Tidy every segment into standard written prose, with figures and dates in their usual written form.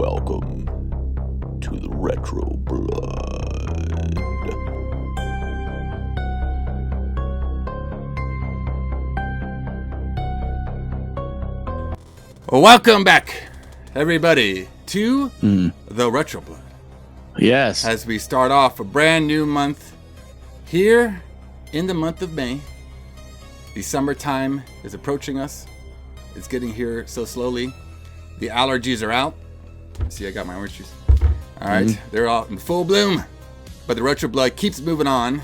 Welcome to the Retro Blood. Welcome back, everybody, to the Retro Blood. Yes. As we start off a brand new month here in the month of May. The summertime is approaching us. It's getting here so slowly. The allergies are out. See, I got my orange juice. All right, they're all in full bloom. But the Retro Blood keeps moving on,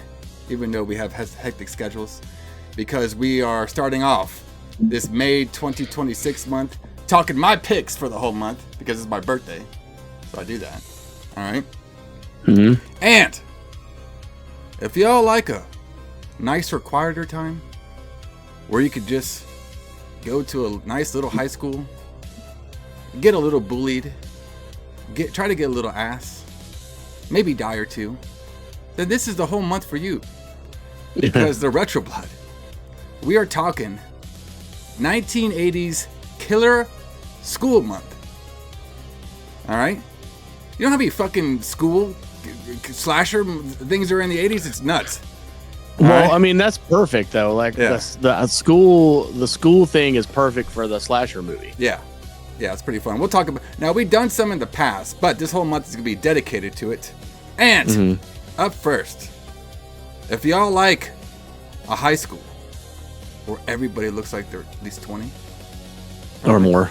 even though we have hectic schedules, because we are starting off this May 2026 month talking my picks for the whole month because it's my birthday. So I do that. All right. And if y'all like a nicer, quieter time where you could just go to a nice little high school, get a little bullied, try to get a little ass, maybe die or two, then this is the whole month for you. Because the Retro Blood, we are talking 1980s killer school month. All right? You know how many fucking school slasher things are in the 80s? It's nuts. Well, right? I mean, that's perfect though. Like the school thing is perfect for the slasher movie. Yeah, it's pretty fun. We'll talk about now. We've done some in the past, but this whole month is gonna be dedicated to it. And up first, if y'all like a high school where everybody looks like they're at least 20 or more,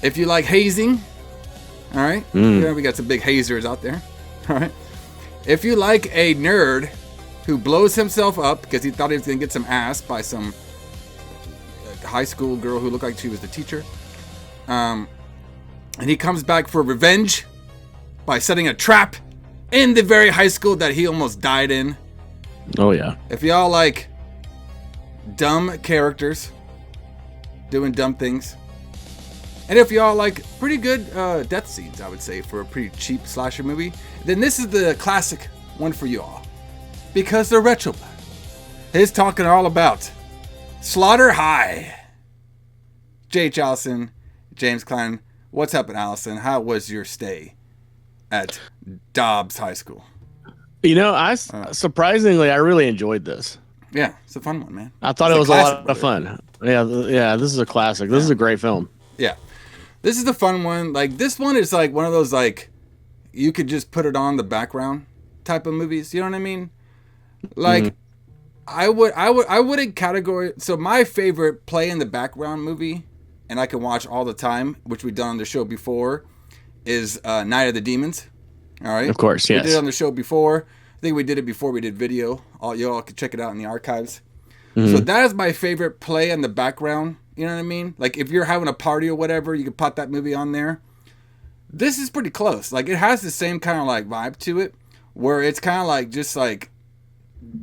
if you like hazing, all right, yeah, we got some big hazers out there. All right, if you like a nerd who blows himself up because he thought he was going to get some ass by some high school girl who looked like she was the teacher. And he comes back for revenge by setting a trap in the very high school that he almost died in. Oh, yeah. If y'all like dumb characters doing dumb things. And if y'all like pretty good death scenes, I would say, for a pretty cheap slasher movie, then this is the classic one for you all. Because the Retro Blood is talking all about Slaughter High. J.H. Alison, James Kline. What's up, Alison? How was your stay at Dobbs High School? You know, surprisingly, I really enjoyed this. Yeah, it's a fun one, man. I thought it was a lot of fun. Yeah, this is a classic. This is a great film. Yeah. This is the fun one. Like, this one is like one of those, like, you could just put it on the background type of movies. You know what I mean? Like, I wouldn't categorize. So my favorite play in the background movie, and I can watch all the time, which we've done on the show before, is Night of the Demons. All right, of course, yes. We did it on the show before. I think we did it before we did video. Y'all can check it out in the archives. So that is my favorite play in the background. You know what I mean? Like, if you're having a party or whatever, you can put that movie on there. This is pretty close. Like, it has the same kind of like vibe to it, where it's kind of like just like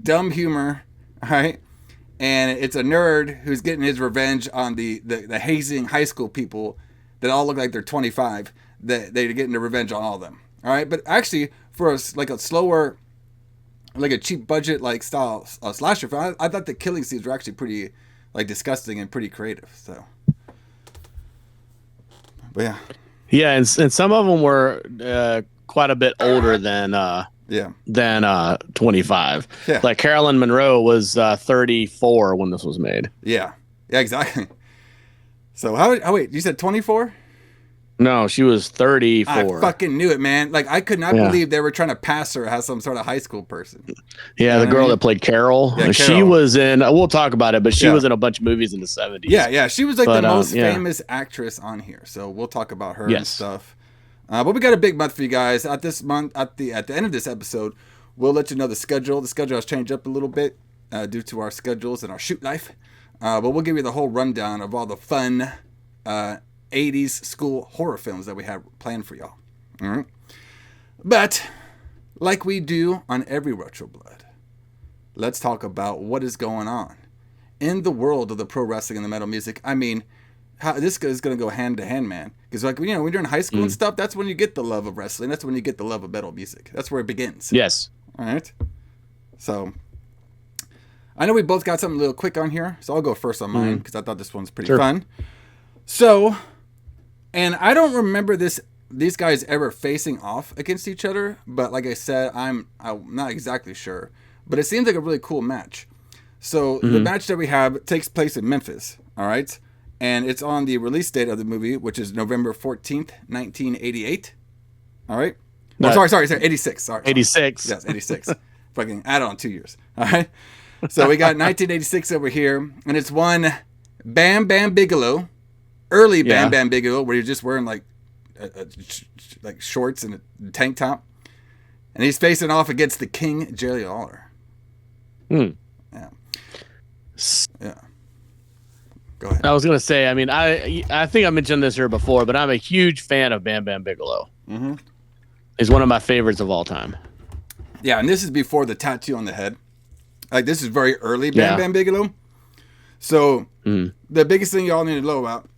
dumb humor, right? And it's a nerd who's getting his revenge on the hazing high school people that all look like they're 25. That they're getting the revenge on all of them. All right, but actually, for a slower, like a cheap budget like style slasher film, I thought the killing scenes were actually pretty like disgusting and pretty creative. So, but yeah, and some of them were quite a bit older than 25. Yeah. Like Caroline Munro was 34 when this was made. Yeah, exactly. So wait, you said 24? No, she was 34. I fucking knew it, man. Like, I could not believe they were trying to pass her as some sort of high school person. Yeah, the girl that played Carol. Yeah, she was in, we'll talk about it, but she was in a bunch of movies in the 70s. Yeah, she was like the most famous actress on here. So we'll talk about her and stuff. But we got a big month for you guys. At this month, at the end of this episode, we'll let you know the schedule. The schedule has changed up a little bit due to our schedules and our shoot life. But we'll give you the whole rundown of all the fun 80s school horror films that we have planned for y'all. All right. But like we do on every Retro Blood, let's talk about what is going on in the world of the pro wrestling and the metal music. I mean, how this is going to go hand to hand, man. Because, like, you know, when you're in high school and stuff, that's when you get the love of wrestling. That's when you get the love of metal music. That's where it begins. Yes. All right. So I know we both got something a little quick on here, so I'll go first on mine because I thought this one's pretty fun. So And I don't remember these guys ever facing off against each other, but like I said, I'm not exactly sure. But it seems like a really cool match. So the match that we have takes place in Memphis, all right? And it's on the release date of the movie, which is November 14th, 1988. All right? Oh, sorry, 86. Sorry. 86. Yes, 86. Fucking add on 2 years. All right? So we got 1986 over here, and it's one Bam Bigelow, early Bam Bigelow, where you're just wearing like shorts and a tank top. And he's facing off against the King, Jerry Lawler. Yeah. Go ahead. I was gonna say, I mean, I think I mentioned this here before, but I'm a huge fan of Bam Bigelow. Mm-hmm. He's one of my favorites of all time. Yeah, and this is before the tattoo on the head. Like, this is very early Bam Bigelow. So the biggest thing y'all need to know about,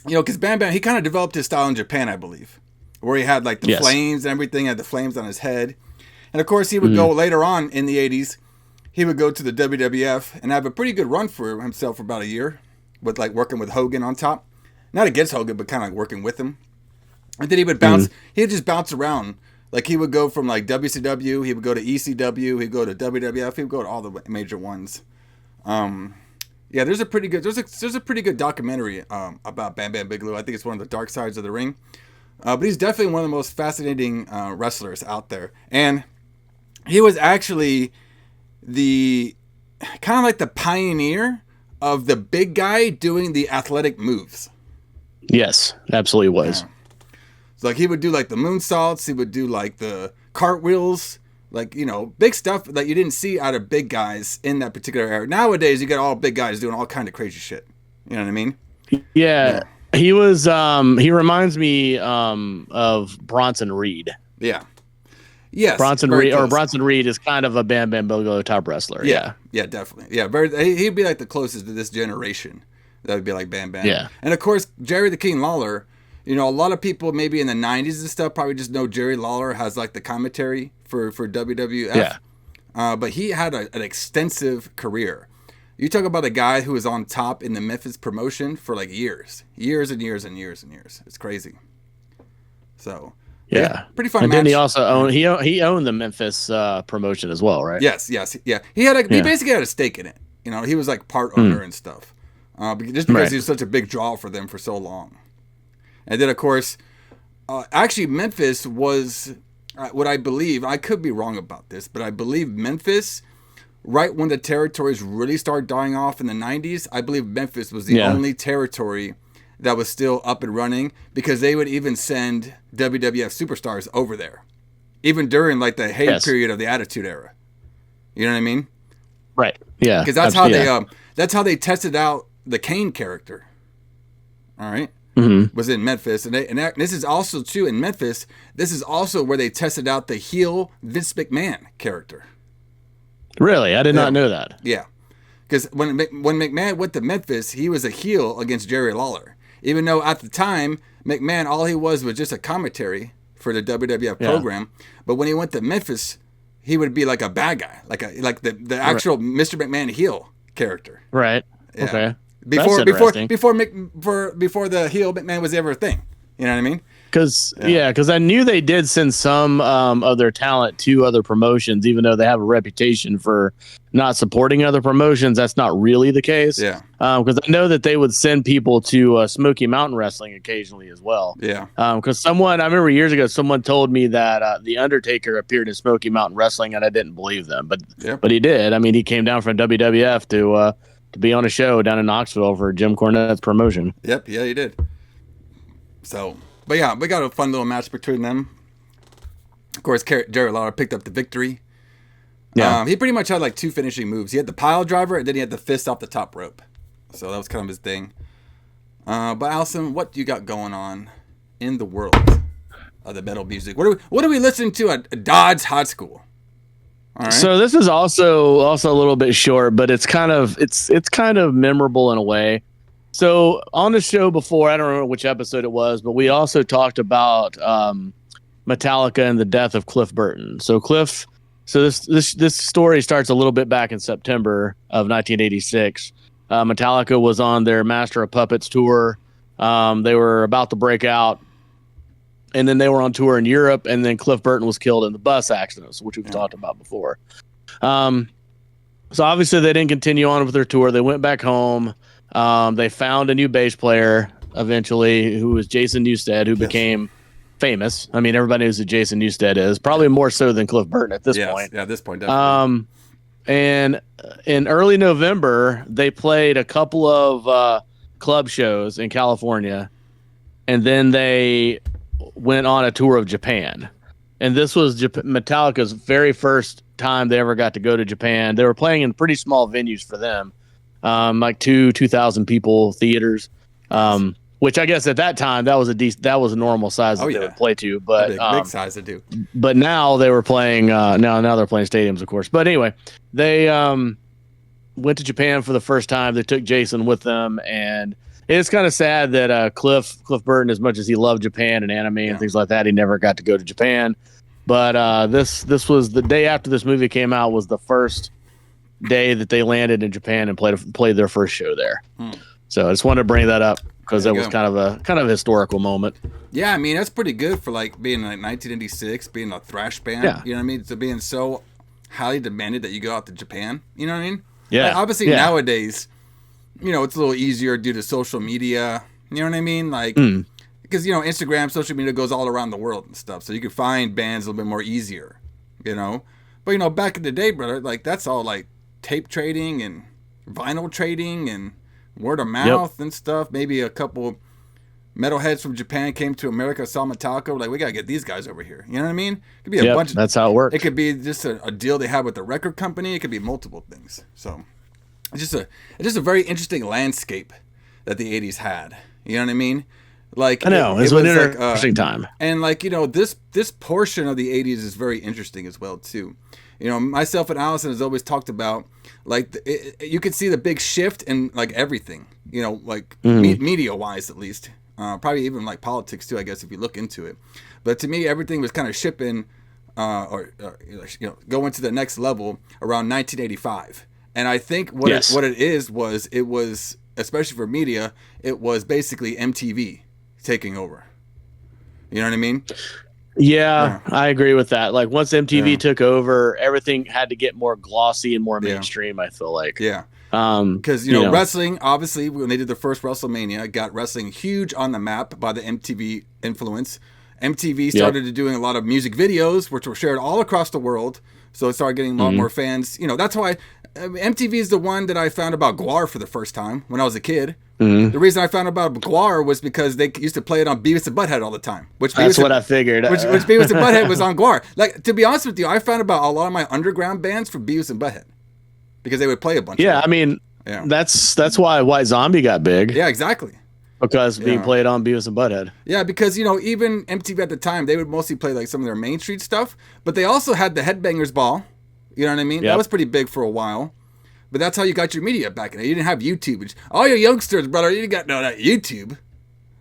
because Bam, he kind of developed his style in Japan, I believe, where he had like the flames and everything, had the flames on his head. And of course, he would go later on in the 80s, he would go to the WWF and have a pretty good run for himself for about a year, with like working with Hogan on top. Not against Hogan, but kind of like working with him. And then he would bounce, he'd just bounce around. Like, he would go from like WCW, he would go to ECW, he'd go to WWF, he would go to all the major ones. Yeah, there's a pretty good documentary about Bam Bigelow. I think it's one of the dark sides of the ring. But he's definitely one of the most fascinating wrestlers out there. And he was actually the kind of like the pioneer of the big guy doing the athletic moves. Yes, absolutely was. Yeah. So like, he would do like the moonsaults, he would do like the cartwheels, like, big stuff that you didn't see out of big guys in that particular era. Nowadays, you get all big guys doing all kind of crazy shit. You know what I mean? Yeah. He was, he reminds me of Bronson Reed. Yeah. Yes. Bronson Reed is kind of a Bam Bigelow type wrestler. Yeah. Yeah, definitely. Yeah. He'd be like the closest to this generation. That would be like Bam. Yeah. And of course, Jerry the King Lawler, a lot of people maybe in the 90s and stuff probably just know Jerry Lawler has like the commentary for WWF. Yeah. But he had an extensive career. You talk about a guy who was on top in the Memphis promotion for like years and years and years and years. It's crazy. So yeah, pretty fun. And match. then he also owned he owned the Memphis promotion as well, right? Yes, yeah. He basically had a stake in it. He was like part owner and stuff. Just because he was such a big draw for them for so long. And then of course, actually Memphis was what I believe. I could be wrong about this, but I believe Memphis, right when the territories really started dying off in the 90s, I believe Memphis was the only territory that was still up and running, because they would even send WWF superstars over there, even during like the heyday period of the Attitude Era. You know what I mean? Right. Yeah. Because that's how they tested out the Kane character. All right. Was in Memphis, and this is also too in Memphis. This is also where they tested out the heel Vince McMahon character. Really, I did not know that. Yeah, because when McMahon went to Memphis, he was a heel against Jerry Lawler. Even though at the time McMahon, all he was just a commentary for the WWF program. But when he went to Memphis, he would be like a bad guy, like the actual Mr. McMahon heel character. Right. Yeah. Okay. Before the heel McMahon was ever a thing. You know what I mean? Because I knew they did send some of their talent to other promotions, even though they have a reputation for not supporting other promotions. That's not really the case. Yeah. Because I know that they would send people to Smoky Mountain Wrestling occasionally as well. Yeah. Because I remember years ago, someone told me that The Undertaker appeared in Smoky Mountain Wrestling, and I didn't believe them, but he did. I mean, he came down from WWF to be on a show down in Knoxville for Jim Cornette's promotion. Yep. Yeah, he did. So. But yeah, we got a fun little match between them. Of course, Jerry Lawler picked up the victory. Yeah. He pretty much had like two finishing moves. He had the pile driver, and then he had the fist off the top rope. So that was kind of his thing. But Alison, what do you got going on in the world of the metal music? What do we listen to at Dodge High School? All right. So this is also a little bit short, but it's kind of memorable in a way. So on the show before, I don't remember which episode it was, but we also talked about Metallica and the death of Cliff Burton. So this story starts a little bit back in September of 1986. Metallica was on their Master of Puppets tour. They were about to break out, and then they were on tour in Europe, and then Cliff Burton was killed in the bus accident, which we've talked about before. So obviously they didn't continue on with their tour. They went back home. They found a new bass player eventually, who was Jason Newsted, who became famous. I mean, everybody knows who Jason Newsted is, probably more so than Cliff Burton at this point. Yeah, at this point, definitely. And in early November, they played a couple of club shows in California, and then they went on a tour of Japan. And this was Metallica's very first time they ever got to go to Japan. They were playing in pretty small venues for them, like 2,000 people theaters, which I guess at that time that was a normal size that they would play to. But big size to do. But now they were playing. Now they're playing stadiums, of course. But anyway, they went to Japan for the first time. They took Jason with them, and it's kind of sad that Cliff Burton, as much as he loved Japan and anime and things like that, he never got to go to Japan. But this was the day after this movie came out, was the first day that they landed in Japan and played their first show there. So I just wanted to bring that up because that was kind of a historical moment. Yeah, I mean, that's pretty good for like being like 1986, being a thrash band. Yeah. You know what I mean? To being so highly demanded that you go out to Japan. You know what I mean? Yeah. Like, obviously nowadays, you know, it's a little easier due to social media. You know what I mean? Like, because, you know, Instagram, social media goes all around the world and stuff. So you can find bands a little bit more easier, you know? But, you know, back in the day, brother, like that's all like tape trading and vinyl trading and word of mouth and stuff. Maybe a couple metalheads from Japan came to America, saw Metallica, were like, we got to get these guys over here. You know what I mean? It could be a bunch of, that's how it works. It could be just a deal they have with the record company. It could be multiple things. So it's just a very interesting landscape that the 80s had. You know what I mean? Like, I know, it was an interesting time. And like, you know, this portion of the 80s is very interesting as well too. You know, myself and Alison has always talked about like you could see the big shift in like everything, you know, like media wise at least, probably even like politics too, I guess, if you look into it. But to me, everything was kind of shipping or you know, going to the next level around 1985. And I think what it was especially for media, it was basically MTV taking over. You know what I mean? Yeah, I agree with that. Like once MTV took over, everything had to get more glossy and more mainstream, I feel like. Yeah. Because, you know, wrestling, obviously, when they did the first WrestleMania, got wrestling huge on the map by the MTV influence. MTV started doing a lot of music videos, which were shared all across the world. So it started getting a lot more fans. You know, that's why MTV is the one that I found about Gwar for the first time when I was a kid. The reason I found out about Gwar was because they used to play it on Beavis and Butthead all the time. That's what I figured. Which Beavis and Butthead was on Gwar. Like, to be honest with you, I found about a lot of my underground bands from Beavis and Butthead because they would play a bunch of them. I mean, that's why White Zombie got big. Yeah, exactly. Because being played on Beavis and Butthead. Yeah, because, you know, even MTV at the time, they would mostly play like some of their Main Street stuff, but they also had the Headbangers Ball. You know what I mean? That was pretty big for a while. But that's how you got your media back in there. You didn't have YouTube. All your youngsters, brother, you didn't got that YouTube.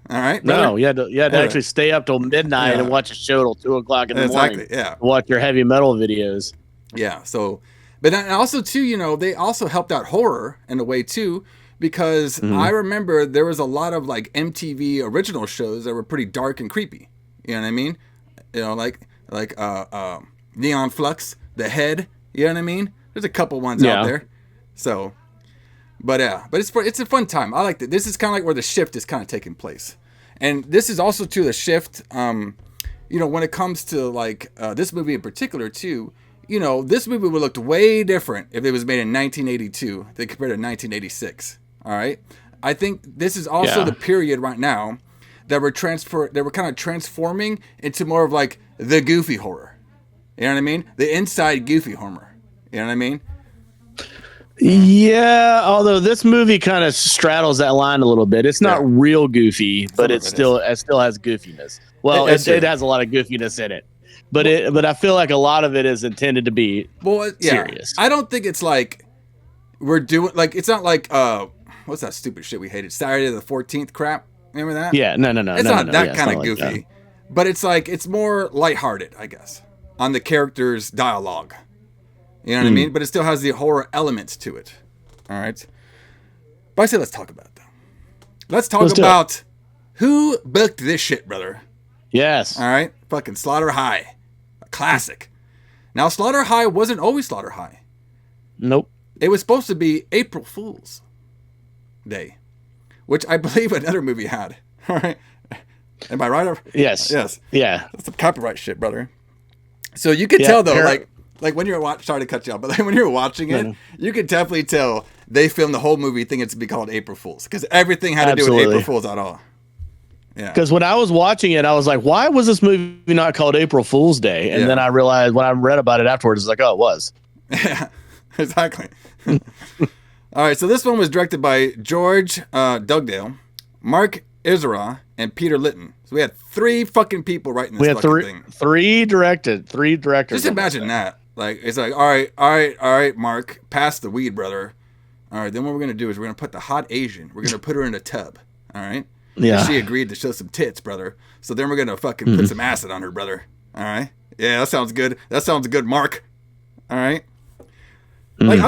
All right, brother? No, you had to actually stay up till midnight and watch a show till 2 o'clock in the morning. Yeah. Watch your heavy metal videos. Yeah. So, but then also too, you know, they also helped out horror in a way too, because I remember there was a lot of like MTV original shows that were pretty dark and creepy. You know what I mean? You know, like Neon Flux, The Head. You know what I mean? There's a couple ones out there. So, but it's a fun time. I like that. This is kind of like where the shift is kind of taking place, and this is also to the shift. You know, when it comes to like this movie in particular too. You know, this movie would look way different if it was made in 1982 than compared to 1986. All right, I think this is also the period right now that we're kind of transforming into more of like the goofy horror. You know what I mean? The inside goofy horror. You know what I mean? Yeah, although this movie kind of straddles that line a little bit. It's not real goofy, but it still has goofiness. Well, it has a lot of goofiness in it, but I feel like a lot of it is intended to be serious. I don't think it's like we're doing like it's not like what's that stupid shit we hated, Saturday the 14th crap. Remember that? Yeah, no. It's not that kind of goofy, but it's like it's more lighthearted, I guess, on the characters' dialogue. You know what I mean? But it still has the horror elements to it. All right. But I say let's talk about it, though. Let's talk about Who booked this shit, brother? Yes. All right, fucking Slaughter High, a classic. Now, Slaughter High wasn't always Slaughter High. Nope. It was supposed to be April Fool's Day, which I believe another movie had. All right, am I right? Yes. Yes. Yeah. That's some copyright shit, brother. So you could tell though, like when you're watching. Sorry to cut you off, but like when you're watching it, you could definitely tell they filmed the whole movie thinking it's to be called April Fool's because everything had to do with April Fool's at all. Yeah. Because when I was watching it, I was like, why was this movie not called April Fool's Day? And then I realized when I read about it afterwards, it's like, oh, it was. Yeah, exactly. All right, so this one was directed by George Dugdale, Mark Isra, and Peter Litton. So we had 3 fucking people writing this fucking thing. Three directors. Just imagine that. Like, it's like, all right, Mark, pass the weed, brother. All right, then what we're going to do is we're going to put the hot Asian. We're going to put her in a tub. All right? Yeah. And she agreed to show some tits, brother. So then we're going to fucking put some acid on her, brother. All right? Yeah, that sounds good. That sounds good, Mark. All right? Like,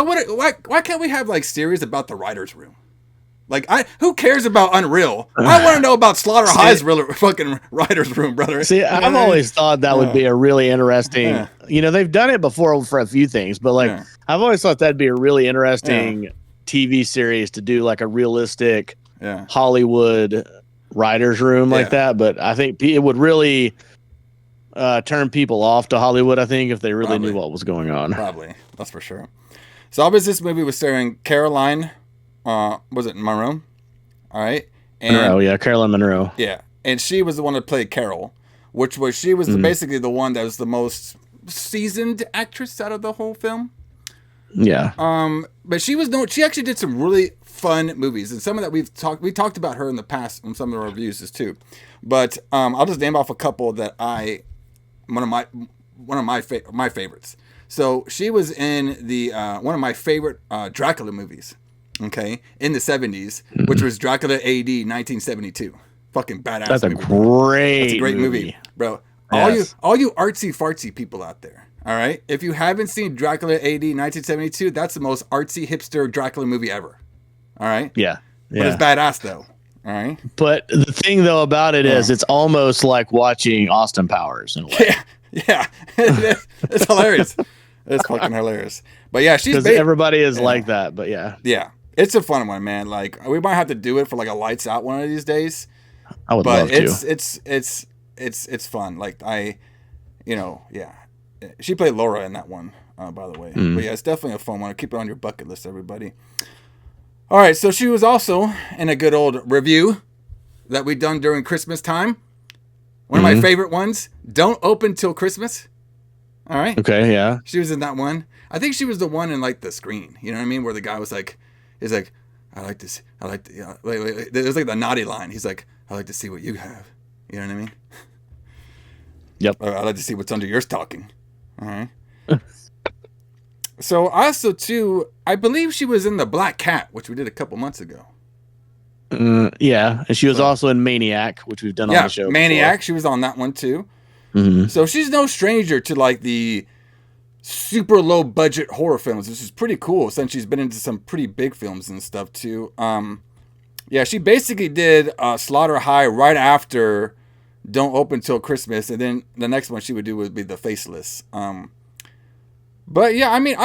why can't we have, like, series about the writer's room? Like, who cares about Unreal? I want to know about Slaughter High's fucking writer's room, brother. See, I've always thought that would be a really interesting, you know, they've done it before for a few things, but like, I've always thought that'd be a really interesting TV series to do like a realistic Hollywood writer's room like that. But I think it would really turn people off to Hollywood, I think, if they really knew what was going on. Probably. That's for sure. So obviously this movie was starring Caroline was it Munro? All right. And, Munro, yeah, Caroline Munro. Yeah. And she was the one that played Carol, which was, she was basically the one that was the most seasoned actress out of the whole film. Yeah. But she actually did some really fun movies, and some of that we talked about her in the past in some of our reviews too. But I'll just name off a couple that one of my favorites. So she was in the one of my favorite Dracula movies. Okay, in the 70s, which was Dracula AD 1972. Fucking badass. That's movie. That's a great movie, bro. Yes. All you artsy fartsy people out there. All right, if you haven't seen Dracula AD 1972, that's the most artsy hipster Dracula movie ever. All right. Yeah. But it's badass though. All right. But the thing though about it is, it's almost like watching Austin Powers in a way. Yeah. It's hilarious. It's fucking hilarious. But yeah, she's everybody is like that. But yeah. It's a fun one, man. Like, we might have to do it for like a lights out one of these days. I would love to. It's fun. Like she played Laura in that one, by the way. But yeah, it's definitely a fun one. Keep it on your bucket list, everybody. All right, so she was also in a good old review that we done during Christmas time. One of my favorite ones. Don't Open Till Christmas. All right. Okay. Yeah. She was in that one. I think she was the one in like the screen. You know what I mean? Where the guy was like. He's like, I like this. I like the. There's like the naughty line. He's like, I like to see what you have. You know what I mean? Yep. I like to see what's under your stocking. All right. So also too, I believe she was in the Black Cat, which we did a couple months ago. Yeah, and she was also in Maniac, which we've done on the show. Maniac. Before. She was on that one too. So she's no stranger to like the super low budget horror films, which is pretty cool since she's been into some pretty big films and stuff too. She basically did Slaughter High right after Don't Open Till Christmas, and then the next one she would do would be The Faceless. But yeah, I mean,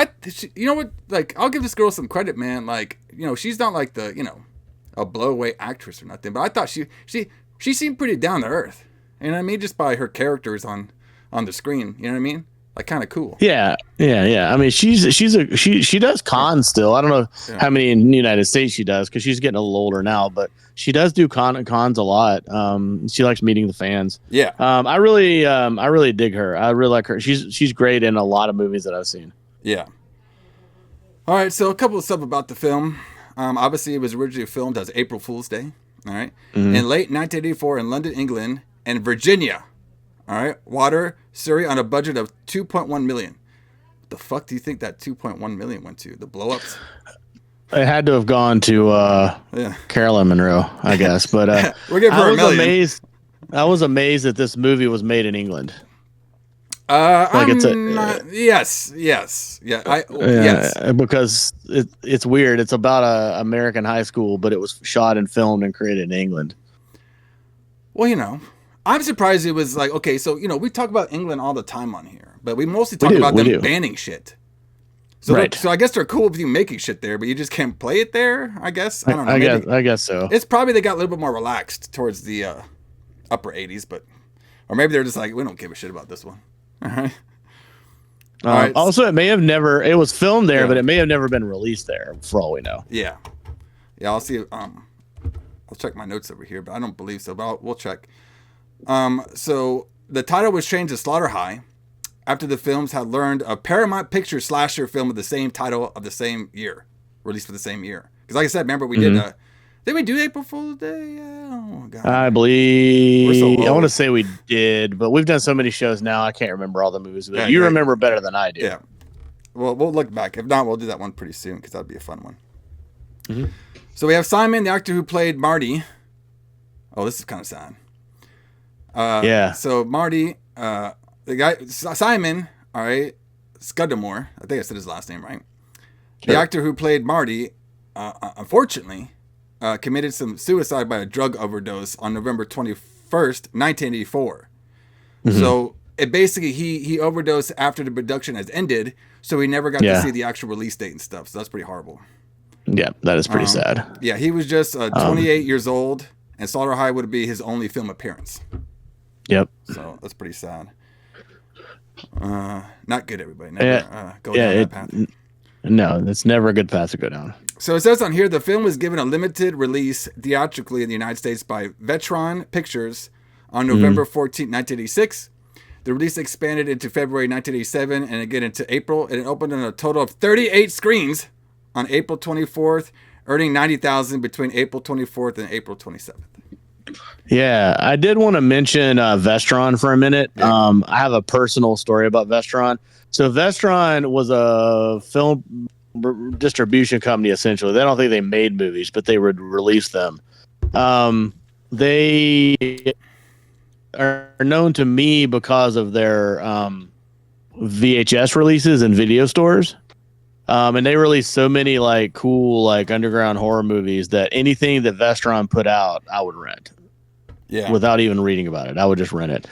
you know what? Like, I'll give this girl some credit, man. Like, you know, she's not like the, you know, a blowaway actress or nothing, but I thought she seemed pretty down to earth. You know what I mean? Just by her characters on the screen. You know what I mean? Like, kind of cool. Yeah. I mean, she does cons still. I don't know how many in the United States she does because she's getting a little older now, but she does do cons a lot. She likes meeting the fans. Yeah. I really dig her. I really like her. She's great in a lot of movies that I've seen. Yeah. All right. So a couple of stuff about the film. Obviously, it was originally filmed as April Fool's Day. All right. In late 1984 in London, England, and Virginia. All right. Water, Surrey, on a budget of $2.1 million. What the fuck do you think that $2.1 million went to? The blow-ups? It had to have gone to Caroline Munro, I guess. But we're giving her $1 million. I was amazed that this movie was made in England. Yes. Yes. Because it's weird. It's about a American high school, but it was shot and filmed and created in England. Well, I'm surprised it was like, okay, so, we talk about England all the time on here, but we mostly talk about them banning shit. So, right. So I guess they're cool with you making shit there, but you just can't play it there, I guess. I don't know. I guess so. It's probably they got a little bit more relaxed towards the upper 80s, or maybe they're just like, we don't give a shit about this one. All right. Also, it was filmed there, but it may have never been released there, for all we know. Yeah. Yeah, I'll see. I'll check my notes over here, but I don't believe so, but we'll check. So the title was changed to Slaughter High after the films had learned a Paramount Pictures slasher film of the same title of the same year, released for the same year. Because like I said, remember we did we do April Fool's Day? Oh, God. I believe, so I want to say we did, but we've done so many shows now, I can't remember all the movies. But you remember better than I do. Yeah. Well, we'll look back. If not, we'll do that one pretty soon because that'd be a fun one. Mm-hmm. So we have Simon, the actor who played Marty. Oh, this is kind of sad. So Marty, the guy, Simon, all right, Scuddamore, I think I said his last name right. Sure. The actor who played Marty, unfortunately, committed some suicide by a drug overdose on November 21st, 1984. Mm-hmm. So it basically, he overdosed after the production has ended, so he never got to see the actual release date and stuff. So that's pretty horrible. Yeah, that is pretty sad. Yeah, he was just 28 years old, and Slaughter High would be his only film appearance. Yep. So that's pretty sad. Not good, everybody. Never go down that path. No, it's never a good path to go down. So it says on here, the film was given a limited release theatrically in the United States by Vetron Pictures on November 14, 1986. The release expanded into February 1987 and again into April. And it opened on a total of 38 screens on April 24th, earning $90,000 between April 24th and April 27th. Yeah, I did want to mention Vestron for a minute. Yeah. I have a personal story about Vestron. So Vestron was a film distribution company, essentially. I don't think they made movies, but they would release them. They are known to me because of their VHS releases in video stores. And they released so many like cool like underground horror movies that anything that Vestron put out, I would rent. Yeah. Without even reading about it, I would just rent it.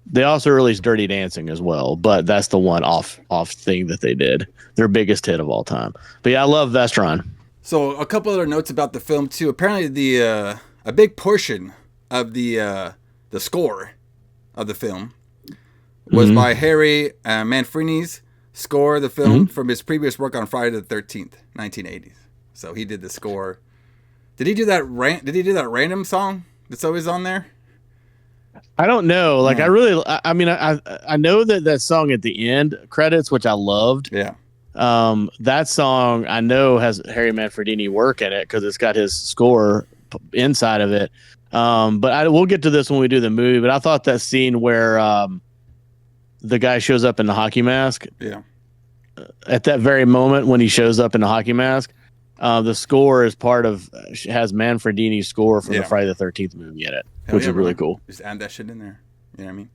They also released Dirty Dancing as well, but that's the one off thing that they did. Their biggest hit of all time. But yeah, I love Vestron. So a couple other notes about the film too. Apparently a big portion of the score of the film was by Harry Manfrini's score the film from his previous work on Friday the 13th, 1980s. So he did the score. Did he do that random song that's always on there? I don't know. Like I know that song at the end credits, which I loved. Yeah. That song I know has Harry Manfredini work in it because it's got his score inside of it. But we'll get to this when we do the movie. But I thought that scene where the guy shows up in the hockey mask. Yeah. At that very moment when he shows up in the hockey mask, the score is has Manfredini's score from the Friday the 13th movie in it, which is really cool. Just add that shit in there. You know what I mean?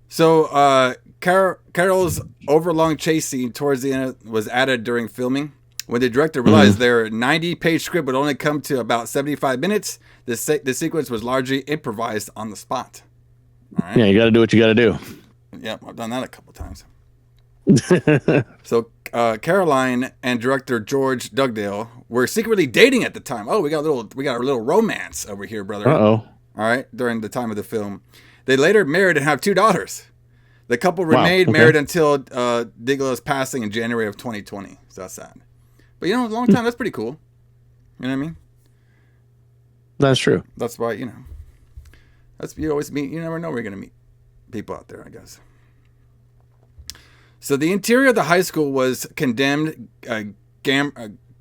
So Carol's overlong chase scene towards the end was added during filming. When the director realized their 90-page script would only come to about 75 minutes, the sequence was largely improvised on the spot. All right? Yeah, you got to do what you got to do. Yeah, I've done that a couple times. So Caroline and director George Dugdale were secretly dating at the time. Oh, we got a little romance over here, brother. Uh-oh. All right, during the time of the film. They later married and have 2 daughters. The couple remained married until Bigelow's passing in January of 2020. So that's sad. But a long time, that's pretty cool. You know what I mean? That's true. That's why, you always meet, you never know where you're going to meet people out there, I guess. So the interior of the high school was condemned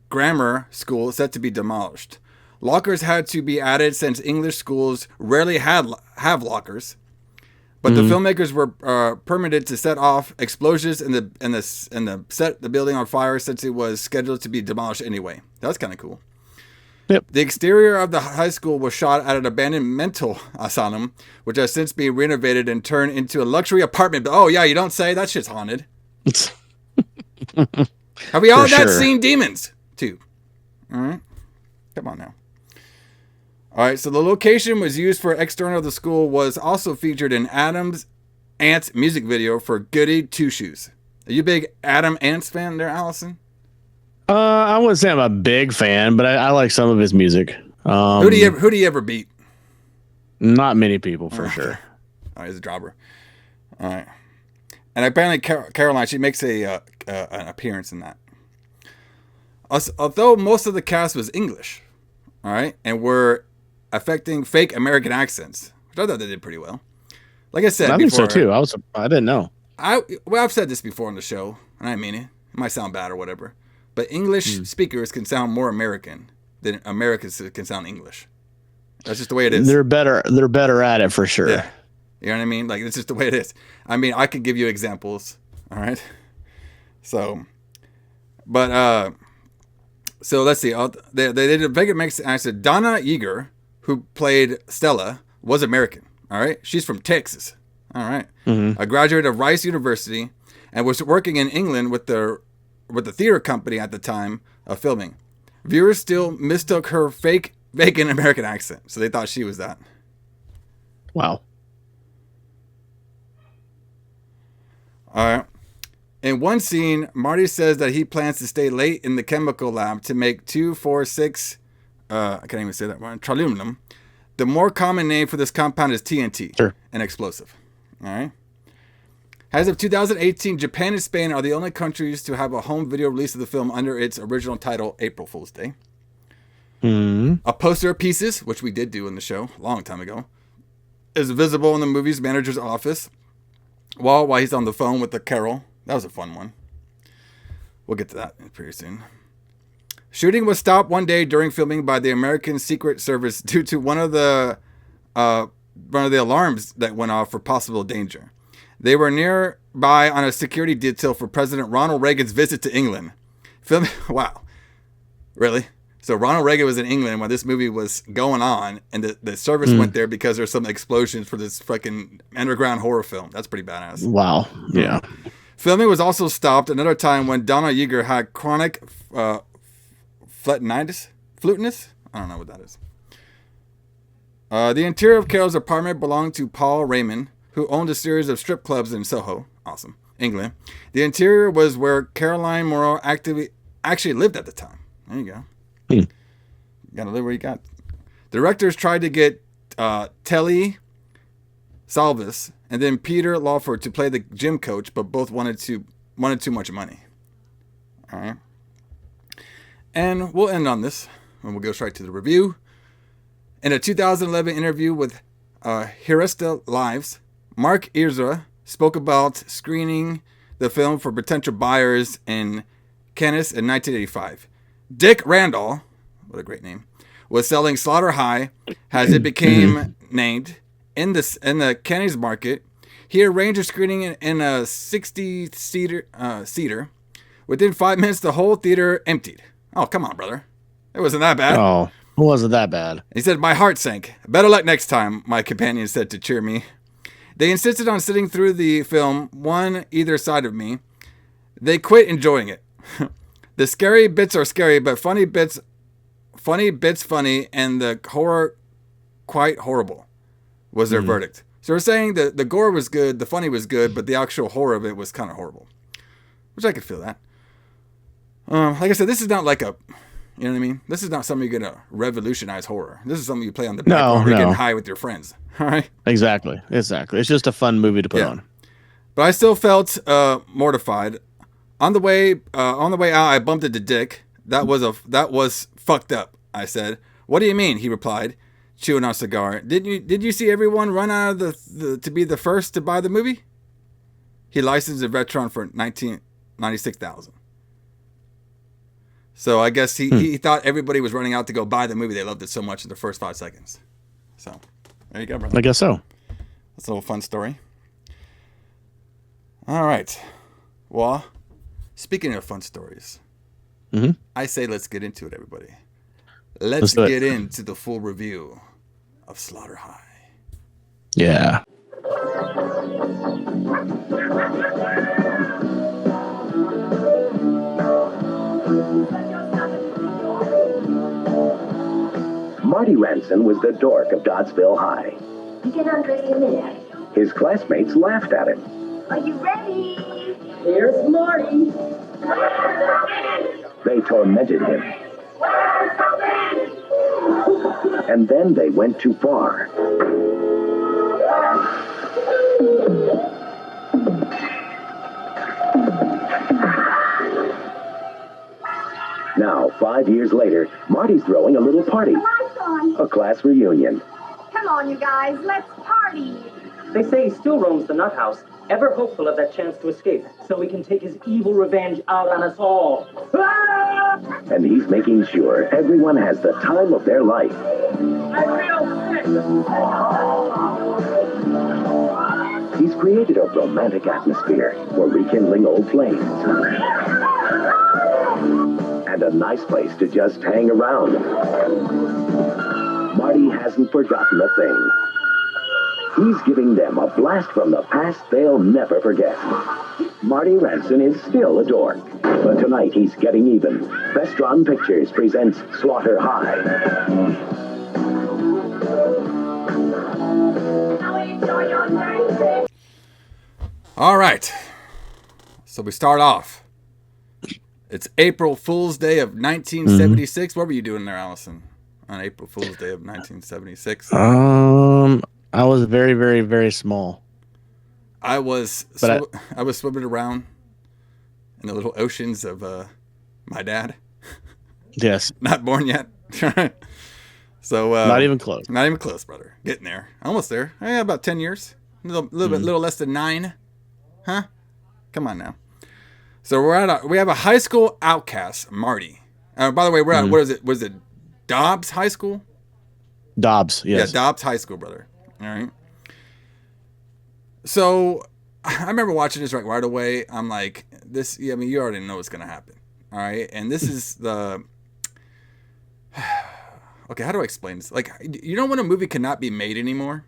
grammar school set to be demolished. Lockers had to be added since English schools rarely have lockers. But the filmmakers were permitted to set off explosives and set the building on fire since it was scheduled to be demolished anyway. That's kind of cool. Yep. The exterior of the high school was shot at an abandoned mental asylum, which has since been renovated and turned into a luxury apartment. Oh yeah, you don't say. That shit's haunted. Have we all seen Demons too? All right, come on now. All right, so the location was used for external of the school was also featured in Adam's Ants music video for Goody Two Shoes. Are you a big Adam Ants fan there, Alison? I wouldn't say I'm a big fan, but I like some of his music. Who do you ever beat? Not many people, for sure. Oh, he's a jobber. All right. And apparently Caroline, she makes an appearance in that. Although most of the cast was English, all right, and were affecting fake American accents, which I thought they did pretty well. Like I said, I think so too. I didn't know. I've said this before on the show, and I mean it. It might sound bad or whatever, but English speakers can sound more American than Americans can sound English. That's just the way it is. They're better at it for sure. Yeah. You know what I mean? Like, it's just the way it is. I mean, I could give you examples. All right. So, but, so let's see. They did a big mix. And I said, Donna Yeager, who played Stella, was American. All right. She's from Texas. All right. A graduate of Rice University and was working in England with the theater company at the time of filming. Viewers still mistook her fake American accent. So they thought she was that. Wow. All right. In one scene, Marty says that he plans to stay late in the chemical lab to make 2,4,6, I can't even say that word, trialuminum. The more common name for this compound is TNT, an explosive. All right. As of 2018, Japan and Spain are the only countries to have a home video release of the film under its original title, April Fool's Day. A poster of Pieces, which we did do in the show a long time ago, is visible in the movie's manager's office while he's on the phone with the Carol. That was a fun one. We'll get to that pretty soon. Shooting was stopped one day during filming by the American Secret Service due to one of the alarms that went off for possible danger. They were nearby on a security detail for President Ronald Reagan's visit to England. Wow. Really? So Ronald Reagan was in England when this movie was going on, and the service went there because there's some explosions for this fucking underground horror film. That's pretty badass. Wow. Yeah. Filming was also stopped another time when Donna Yeager had chronic flutinus? I don't know what that is. The interior of Carol's apartment belonged to Paul Raymond, who owned a series of strip clubs in Soho, awesome, England. The interior was where Caroline Munro actually lived at the time. There you go. You gotta live where you got. Directors tried to get Telly Salvis and then Peter Lawford to play the gym coach, but both wanted too much money. All right. And we'll end on this, and we'll go straight to the review. In a 2011 interview with Hearsta Lives, Mark Ezra spoke about screening the film for potential buyers in Cannes in 1985. Dick Randall, what a great name, was selling Slaughter High as it became named in the Cannes market. He arranged a screening in a 60-seater. Within 5 minutes, the whole theater emptied. Oh, come on, brother. It wasn't that bad. Oh, it wasn't that bad. He said, my heart sank. Better luck next time, my companion said to cheer me. They insisted on sitting through the film, one either side of me. They quit enjoying it. The scary bits are scary, but funny bits funny, and the horror quite horrible, was their verdict. So we're saying that the gore was good, the funny was good, but the actual horror of it was kind of horrible. Which I could feel that. Like I said, this is not like a, you know what I mean? This is not something you're going to revolutionize horror. This is something you play on the background or getting high with your friends. All right? Exactly. It's just a fun movie to put on. But I still felt mortified. On the way out, I bumped into Dick. That was fucked up, I said. What do you mean? He replied, chewing on a cigar. Did you see everyone run out of to be the first to buy the movie? He licensed a Vectron for $96,000. So I guess he thought everybody was running out to go buy the movie. They loved it so much in the first 5 seconds. So there you go, brother. I guess so. That's a little fun story. All right. Well, speaking of fun stories, I say let's get into it, everybody. Let's get into the full review of Slaughter High. Yeah. Marty Ranson was the dork of Doddsville High. You get undressed in a minute. His classmates laughed at him. Are you ready? Here's Marty. They tormented him. And then they went too far. Now, 5 years later, Marty's throwing a little party. Lights on. A class reunion. Come on, you guys. Let's party. They say he still roams the nut house, ever hopeful of that chance to escape, so he can take his evil revenge out on us all. Ah! And he's making sure everyone has the time of their life. I feel sick. He's created a romantic atmosphere for rekindling old flames. And a nice place to just hang around. Marty hasn't forgotten a thing. He's giving them a blast from the past they'll never forget. Marty Ranson is still a dork, but tonight he's getting even. Vestron Pictures presents Slaughter High. All right. So we start off. It's April Fool's Day of 1976. What were you doing there, Alison, on April Fool's Day of 1976? I was very, very, very small. I was swimming around in the little oceans of my dad. Yes. Not born yet. So not even close. Not even close, brother. Getting there. Almost there. Yeah, about 10 years. A little less than 9. Huh? Come on now. So we have a high school outcast, Marty. By the way, we're at, what is it? Was it Dobbs High School? Dobbs, yes. Yeah, Dobbs High School, brother. All right. So I remember watching this right away. I'm like, this, I mean, you already know what's going to happen. All right. And this is the, okay, how do I explain this? Like, you know when a movie cannot be made anymore?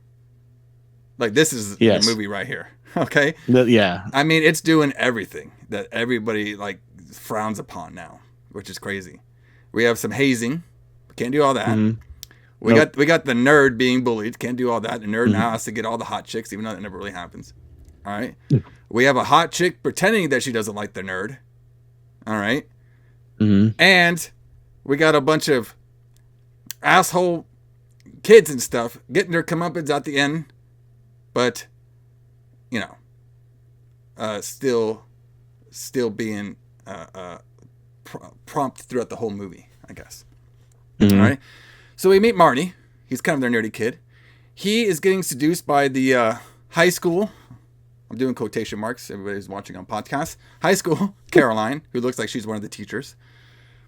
Like, this is the movie right here. Okay. Yeah. I mean, it's doing everything that everybody like frowns upon now, which is crazy. We have some hazing. Can't do all that. Mm-hmm. We got the nerd being bullied. Can't do all that. The nerd now has to get all the hot chicks, even though that never really happens. All right. We have a hot chick pretending that she doesn't like the nerd. All right. Mm-hmm. And we got a bunch of asshole kids and stuff getting their comeuppance at the end, but you know, still being prompt throughout the whole movie, I guess. Mm-hmm. All right. So we meet Marty. He's kind of their nerdy kid. He is getting seduced by the high school. I'm doing quotation marks. Everybody's watching on podcasts. High school Caroline, who looks like she's one of the teachers.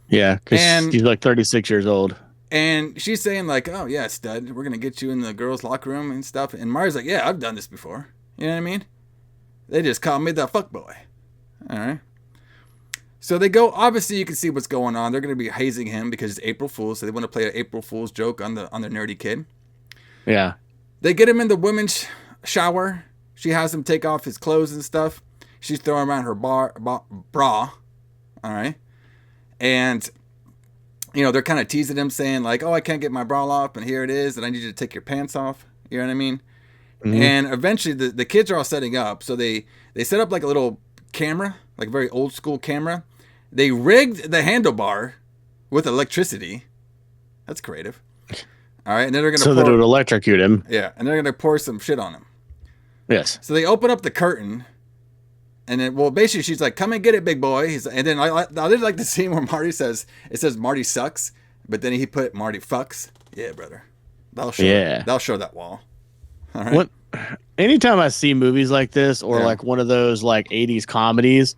Yeah, because she's like 36 years old. And she's saying like, "Oh yeah, stud, we're gonna get you in the girls' locker room and stuff." And Marty's like, "Yeah, I've done this before." You know what I mean? They just call me the fuck boy. All right. So they go. Obviously, you can see what's going on. They're going to be hazing him because it's April Fool's. So they want to play an April Fool's joke on the nerdy kid. Yeah. They get him in the women's shower. She has him take off his clothes and stuff. She's throwing around her bra. All right. And you know they're kind of teasing him, saying like, "Oh, I can't get my bra off, and here it is, and I need you to take your pants off." You know what I mean? Mm-hmm. And eventually, the kids are all setting up. So they set up like a little camera, like a very old school camera. They rigged the handlebar with electricity. That's creative. All right, and then they're gonna that it would electrocute him. Yeah, and they're gonna pour some shit on him. Yes. So they open up the curtain, and then basically she's like, "Come and get it, big boy." And then I did like the scene where Marty says Marty sucks, but then he put Marty fucks. Yeah, brother. They'll show that wall. All right. Anytime I see movies like this or like one of those like 80s comedies,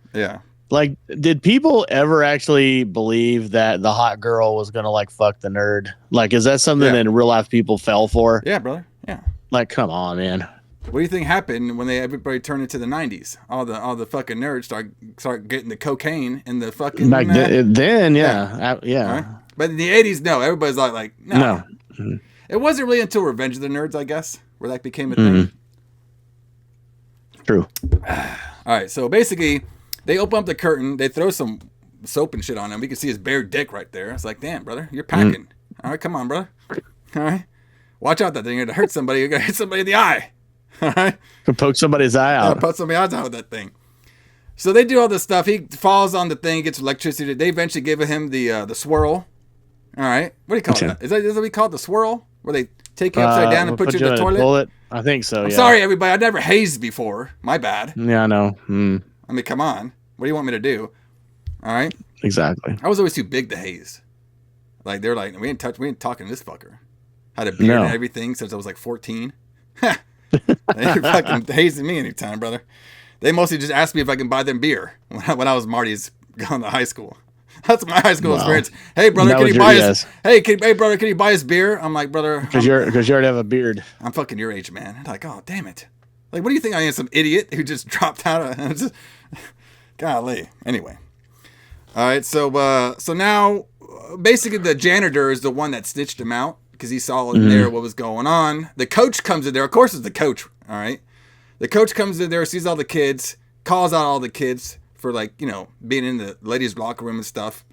like did people ever actually believe that the hot girl was gonna like fuck the nerd? Like, is that something that in real life people fell for? Yeah, brother. Yeah. Like, come on, man. What do you think happened when everybody turned into the 90s? All the fucking nerds start getting the cocaine and the fucking back then, yeah. Right? But in the 80s, no, everybody's like no. Mm-hmm. It wasn't really until Revenge of the Nerds, I guess, where that became a thing. True. All right, so basically, they open up the curtain, they throw some soap and shit on him. We can see his bare dick right there. It's like, damn, brother, you're packing. All right, come on, brother. All right. Watch out, that thing. You're going to hurt somebody. You're going to hit somebody in the eye. All right. Can poke somebody's eye out. Put somebody's eyes out with that thing. So they do all this stuff. He falls on the thing, gets electricity. They eventually give him the swirl. All right. What do you call that? Is that what we call it, the swirl? Where they take you upside down and put you in the toilet? I think so, I'm sorry, everybody. I've never hazed before. My bad. Yeah, I know. I mean, come on. What do you want me to do? All right. Exactly. I was always too big to haze. Like, they're like, we ain't talking to this fucker. Had a beard and everything since I was like 14. They ain't fucking hazing me anytime, brother. They mostly just asked me if I can buy them beer when I was Marty's going to high school. That's my high school experience. Hey, brother, can you buy us? Hey, brother, can you buy us beer? I'm like, brother, because you already have a beard. I'm fucking your age, man. Like, oh, damn it. Like, what do you think I am, some idiot who just dropped out of? Golly. Anyway, all right. So now, basically, the janitor is the one that snitched him out because he saw in there what was going on. The coach comes in there. Of course, it's the coach. All right. The coach comes in there, sees all the kids, calls out all the kids for, like, you know, being in the ladies' locker room and stuff.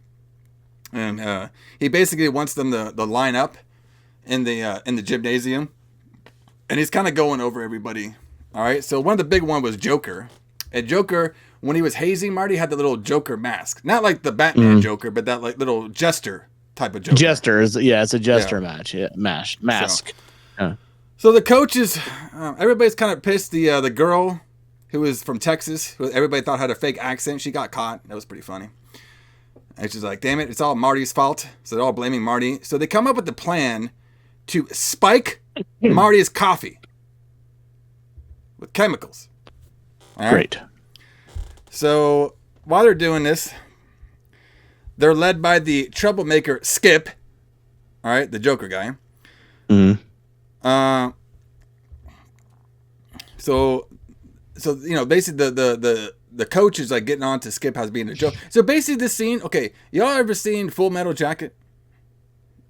And he basically wants them to line up in the gymnasium. And he's kind of going over everybody. All right. So one of the big one was Joker. And Joker, when he was hazing Marty, had the little Joker mask. Not like the Batman Joker, but that like little jester type of Joker. Jester. It's a jester match. Yeah, mask. So the coach is, everybody's kind of pissed. The girl who was from Texas, who everybody thought had a fake accent, she got caught. That was pretty funny. And she's like, damn it, it's all Marty's fault. So they're all blaming Marty. So they come up with the plan to spike Marty's coffee with chemicals. All right? Great. So while they're doing this, they're led by the troublemaker Skip. All right, the Joker guy. So you know, basically the coach is like getting on to Skip as being a joke. So basically this scene, okay, y'all ever seen Full Metal Jacket?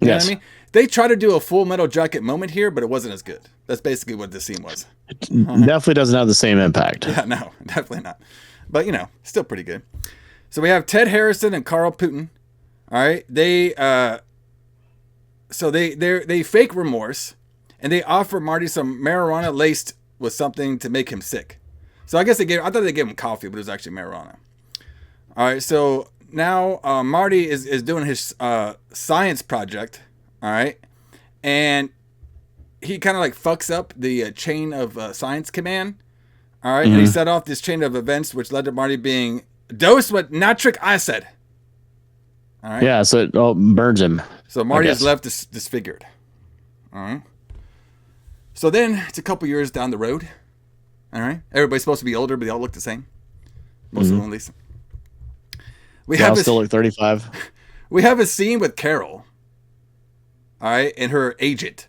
You know what I mean? They try to do a Full Metal Jacket moment here, but it wasn't as good. That's basically what this scene was. It definitely doesn't have the same impact. Yeah, no, definitely not. But you know, still pretty good. So we have Ted Harrison and Carl Putin. All right, they fake remorse. And they offer Marty some marijuana laced with something to make him sick. So I guess I thought they gave him coffee, but it was actually marijuana. All right, so now Marty is doing his science project. All right, and he kind of like fucks up the chain of science command. All right, and he set off this chain of events, which led to Marty being dosed with nitric acid. All right. Yeah, so it burns him. So Marty is left disfigured. All right. So then it's a couple years down the road. All right. Everybody's supposed to be older, but they all look the same. Most of them, at least. We have still look 35. We have a scene with Carol. All right. And her agent.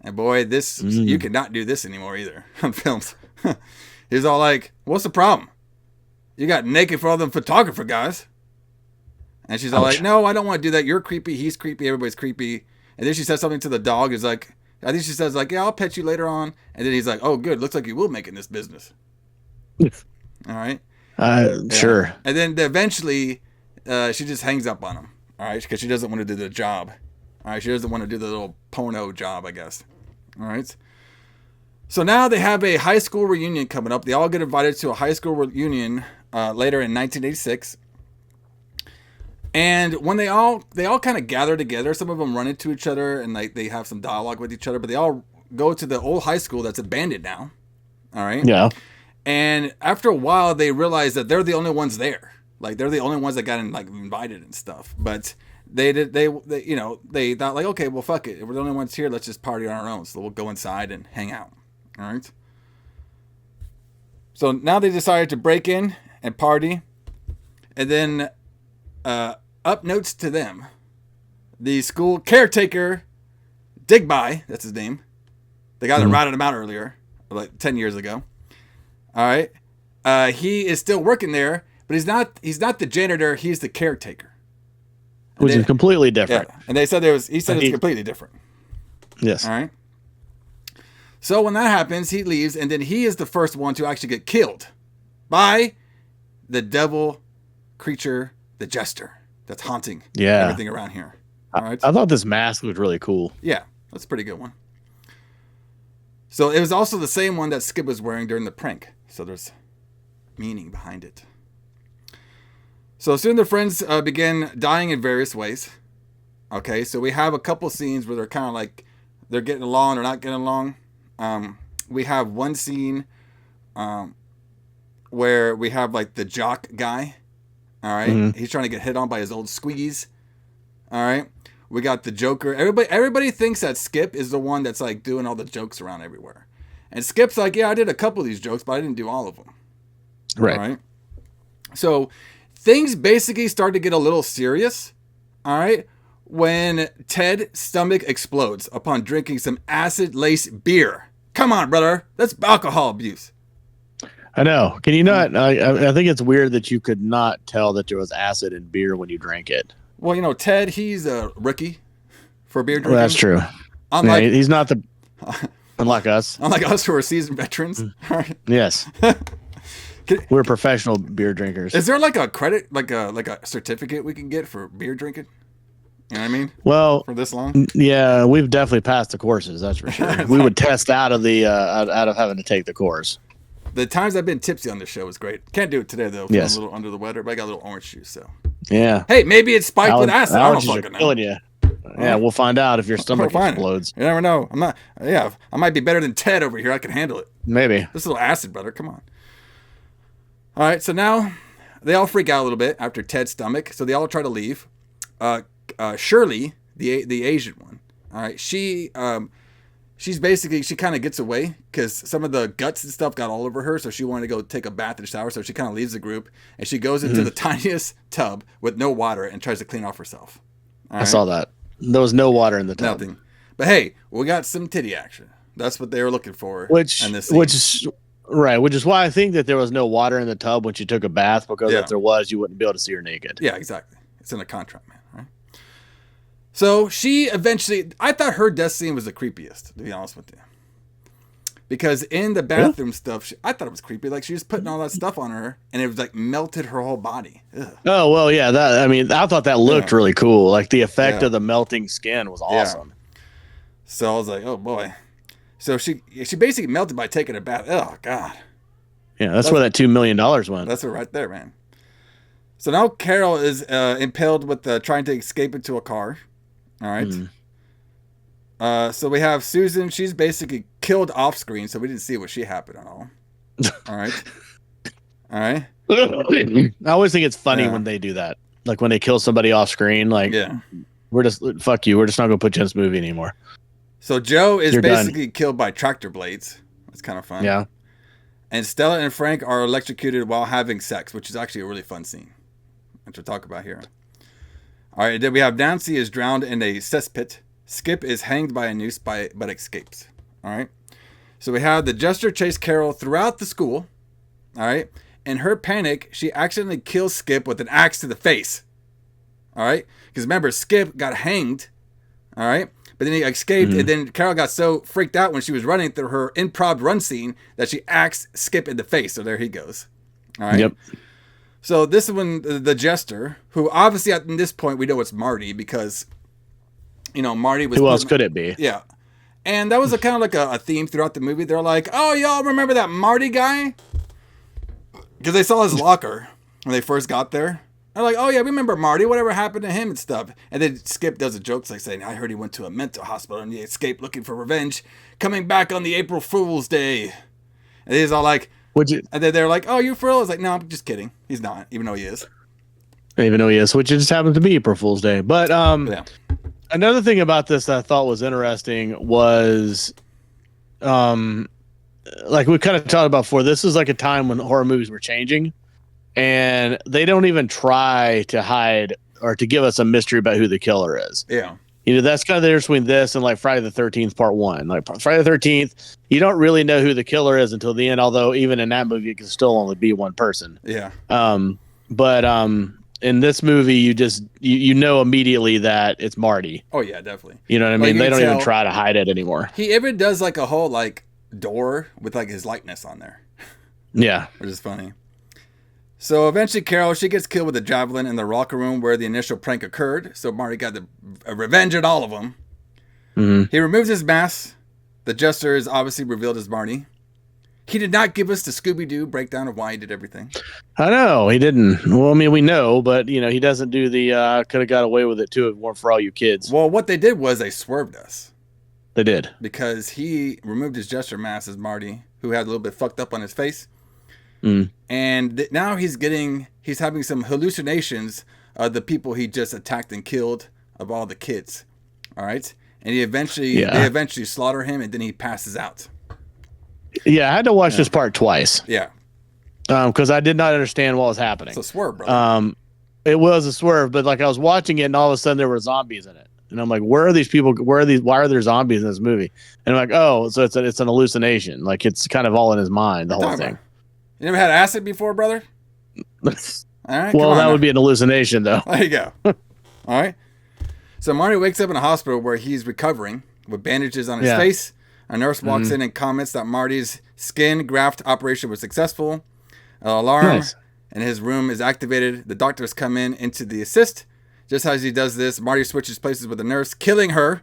And boy, this, you cannot do this anymore either on films. He's all like, what's the problem? You got naked for all them photographer guys. And she's all like, no, I don't want to do that. You're creepy. He's creepy. Everybody's creepy. And then she says something to the dog. Is like, I think she says like, yeah, I'll pet you later on. And then he's like, oh, good. Looks like you will make it in this business. All right. Sure. And then eventually she just hangs up on him. All right. Because she doesn't want to do the job. All right. She doesn't want to do the little porno job, I guess. All right. So now they have a high school reunion coming up. They all get invited to a high school reunion later in 1986. And when they all kind of gather together, some of them run into each other and like they have some dialogue with each other, but they all go to the old high school that's abandoned now. All right. Yeah. And after a while, they realize that they're the only ones there. Like they're the only ones that got invited and stuff. But they thought like, okay, well, fuck it. We're the only ones here. Let's just party on our own. So we'll go inside and hang out. All right. So now they decided to break in and party, and then up notes to them, the school caretaker, Digby, that's his name, the guy that ratted him out earlier, like 10 years ago. All right, he is still working there, but he's not the janitor. He's the caretaker, which is completely different. Yeah. And they said it's completely different. Yes. All right. So when that happens, he leaves, and then he is the first one to actually get killed by the devil creature, the jester, that's haunting everything around here. All right. I thought this mask looked really cool. Yeah, That's a pretty good one. So it was also the same one that Skip was wearing during the prank. So there's meaning behind it. So soon the friends begin dying in various ways. Okay, so we have a couple scenes where they're kind of like, they're getting along or not getting along. We have one scene where we have like the jock guy. All right. Mm-hmm. He's trying to get hit on by his old squeeze. All right. We got the Joker. Everybody thinks that Skip is the one that's like doing all the jokes around everywhere. And Skip's like, yeah, I did a couple of these jokes, but I didn't do all of them. Right. All right. So things basically start to get a little serious. All right. When Ted's stomach explodes upon drinking some acid-laced beer. Come on, brother. That's alcohol abuse. I know. Can you not? I think it's weird that you could not tell that there was acid in beer when you drank it. Well, you know, Ted, he's a rookie for beer drinking. Well, that's true. Unlike, he's not the... Unlike us. Unlike us who are seasoned veterans. Yes. We're professional beer drinkers. Is there like a credit, like a certificate we can get for beer drinking? You know what I mean? Well, for this long? Yeah, we've definitely passed the courses, that's for sure. We would test out of having to take the course. The times I've been tipsy on this show is great. Can't do it today though. Yes. I'm a little under the weather, but I got a little orange juice, so. Yeah. Hey, maybe it's spiked with acid. I don't fucking know. Killing you. Yeah, we'll find out if your stomach explodes. You never know. I might be better than Ted over here. I can handle it. Maybe. This little acid, brother. Come on. All right, so now they all freak out a little bit after Ted's stomach, so they all try to leave. Shirley, the Asian one, all right, she's basically, she kind of gets away because some of the guts and stuff got all over her, so she wanted to go take a bath and shower, so she kind of leaves the group, and she goes into the tiniest tub with no water and tries to clean off herself. I saw that. There was no water in the tub. Nothing. But hey, we got some titty action. That's what they were looking for. Which is why I think that there was no water in the tub when she took a bath, because if there was, you wouldn't be able to see her naked. Yeah, exactly. It's in the contract, man. Right? So she eventually, I thought her death scene was the creepiest, to be honest with you. Because in the bathroom stuff, I thought it was creepy. Like she was putting all that stuff on her, and it was like melted her whole body. Ugh. Oh well, yeah. I thought that looked really cool. Like the effect of the melting skin was awesome. Yeah. So I was like, oh boy. So she basically melted by taking a bath. Oh god. Yeah, that's where that $2 million went. That's it right there, man. So now Carol is impaled with trying to escape into a car. All right. So we have Susan. She's basically killed off screen, so we didn't see what she happened at all. All right. All right. I always think it's funny when they do that. Like when they kill somebody off screen, like, we're just, fuck you. We're just not going to put you in this movie anymore. So Joe is basically killed by tractor blades. That's kind of fun. Yeah. And Stella and Frank are electrocuted while having sex, which is actually a really fun scene, which we'll talk about here. All right. Then we have Nancy is drowned in a cesspit. Skip is hanged by a noose but escapes. All right. So we have the jester chase Carol throughout the school. All right. In her panic, she accidentally kills Skip with an axe to the face. All right. Because remember, Skip got hanged. All right. But then he escaped. And then Carol got so freaked out when she was running through her improv run scene that she axed Skip in the face. So there he goes. All right. Yep. So this is when the jester, who obviously at this point we know it's Marty because, you know, Marty was. Who else could it be? Yeah. And that was kind of like a theme throughout the movie. They're like, oh, y'all remember that Marty guy? Because they saw his locker when they first got there. They're like, oh, yeah, we remember Marty. Whatever happened to him and stuff. And then Skip does a joke like saying, I heard he went to a mental hospital and he escaped looking for revenge, coming back on the April Fool's Day. And he's all like, and then they're like, oh, you for real? I was like, no, I'm just kidding. He's not, even though he is. Which it just happens to be April Fool's Day. But another thing about this that I thought was interesting was, like we kind of talked about before, this is like a time when horror movies were changing. And they don't even try to hide or to give us a mystery about who the killer is. Yeah. You know, that's kind of the difference between this and like Friday the 13th Part 1. Like Friday the 13th, you don't really know who the killer is until the end, although even in that movie, it can still only be one person. Yeah. But in this movie, you know immediately that it's Marty. Oh, yeah, definitely. You know what I mean? They don't even try to hide it anymore. He even does like a whole like door with like his likeness on there. Yeah. Which is funny. So eventually Carol, she gets killed with a javelin in the locker room where the initial prank occurred. So Marty got the revenge at all of them. He removes his mask. The Jester is obviously revealed as Marty. He did not give us the Scooby-Doo breakdown of why he did everything. I know he didn't. Well, I mean, we know, but he doesn't do the could have got away with it too if it weren't for all you kids. Well, what they did was they swerved us. They did. Because he removed his Jester mask as Marty, who had a little bit fucked up on his face. And now he's having some hallucinations of the people he just attacked and killed, of all the kids. All right? And they eventually slaughter him, and then he passes out. Yeah, I had to watch this part twice. Yeah. Because I did not understand what was happening. It's a swerve, brother. It was a swerve, but like I was watching it, and all of a sudden there were zombies in it, and I'm like, "Where are these people? Why are there zombies in this movie?" And I'm like, "Oh, so it's an hallucination. Like it's kind of all in his mind, the whole thing." You never had acid before, brother? All right. Well, that would be an hallucination, though. There you go. All right. So Marty wakes up in a hospital where he's recovering with bandages on his face. A nurse walks in and comments that Marty's skin graft operation was successful. An alarm in his room is activated. The doctors come into the assist. Just as he does this, Marty switches places with the nurse, killing her.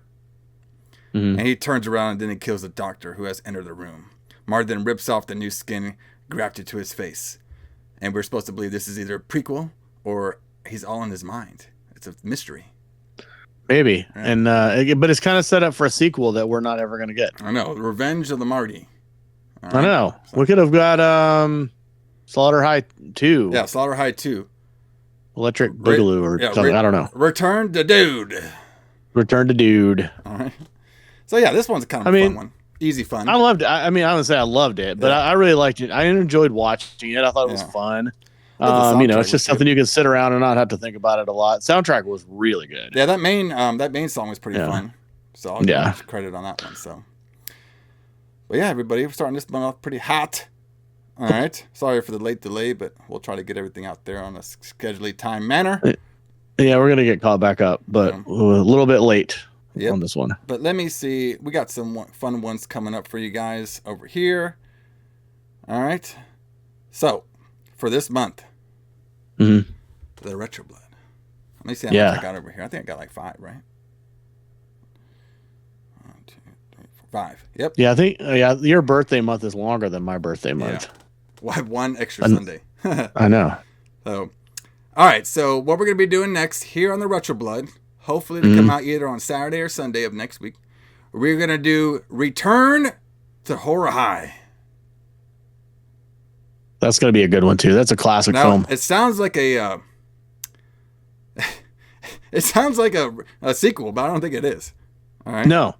And he turns around and then he kills the doctor who has entered the room. Marty then rips off the new skin grafted to his face. And we're supposed to believe this is either a prequel or he's all in his mind. It's a mystery. Maybe. Yeah. And but it's kind of set up for a sequel that we're not ever going to get. I know. Revenge of the Marty. Right? I know. So. We could have got Slaughter High 2. Yeah, Slaughter High 2. Electric Boogaloo or something. I don't know. Return to Dude. Return to Dude. All right. So, yeah, this one's kind of a fun one. Easy fun. I loved it. I mean, I would say I loved it, but I really liked it. I enjoyed watching it. I thought it was fun. It's just something you can sit around and not have to think about it a lot. Soundtrack was really good. Yeah, that main song was pretty fun. So I'll give credit on that one. So, but yeah, everybody, we're starting this one off pretty hot. All right, sorry for the late delay, but we'll try to get everything out there on a scheduled time manner. Yeah, we're gonna get caught back up, but a little bit late on this one. But let me see. We got some fun ones coming up for you guys over here. All right, so. For this month, the Retro Blood. Let me see how much I got over here. I think I got like 5, right? 1, 2, 3, 4, 5. Yep. Yeah, I think your birthday month is longer than my birthday month. Yeah. We'll have one extra Sunday. I know. So, all right. So what we're gonna be doing next here on the Retro Blood, hopefully to come out either on Saturday or Sunday of next week, we're gonna do Return to Horror High. That's going to be a good one too. That's a classic film. It sounds like a sequel, but I don't think it is. All right. No,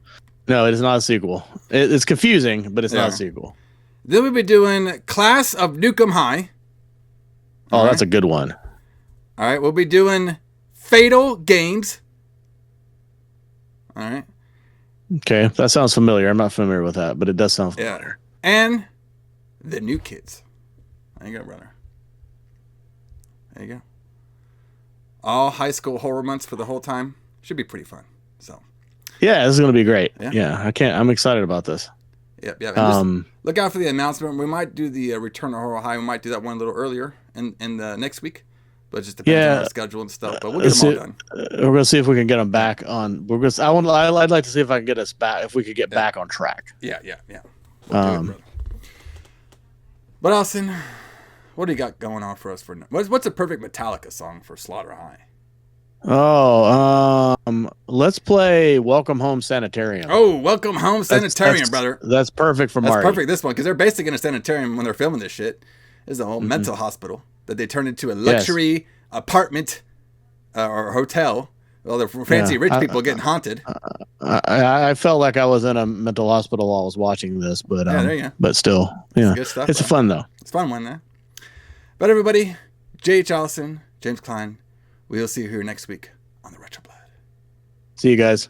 it is not a sequel. It's confusing, but it's not a sequel. Then we'll be doing Class of Nukem High. Oh, that's a good one. All right. We'll be doing Fatal Games. All right. Okay. That sounds familiar. I'm not familiar with that, but it does sound familiar. And The New Kids. There you go, brother. There you go. All high school horror months for the whole time. Should be pretty fun. So. Yeah, this is going to be great. Yeah, I'm excited about this. Yep. And look out for the announcement. We might do the Return to Horror High. We might do that one a little earlier in the next week. But it just depends on the schedule and stuff. But we'll get them all done. We're going to see if we can get them back on. I'd like to see if I can get us back. If we could get back on track. Yeah. We'll do it, but Alison, what do you got going on for us for what's a perfect Metallica song for Slaughter High? Let's play Welcome Home Sanitarium. Oh, Welcome Home Sanitarium, brother. That's perfect for Marty. That's perfect this one because they're basically in a sanitarium when they're filming this shit. This is a whole mental hospital that they turned into a luxury apartment or hotel. Well, the fancy rich people getting haunted. I felt like I was in a mental hospital while I was watching this, but there you go. But still, good stuff, it's fun though. It's fun one, man. But everybody, J.H. Alison, James Kline, we'll see you here next week on the Retro Blood. See you guys.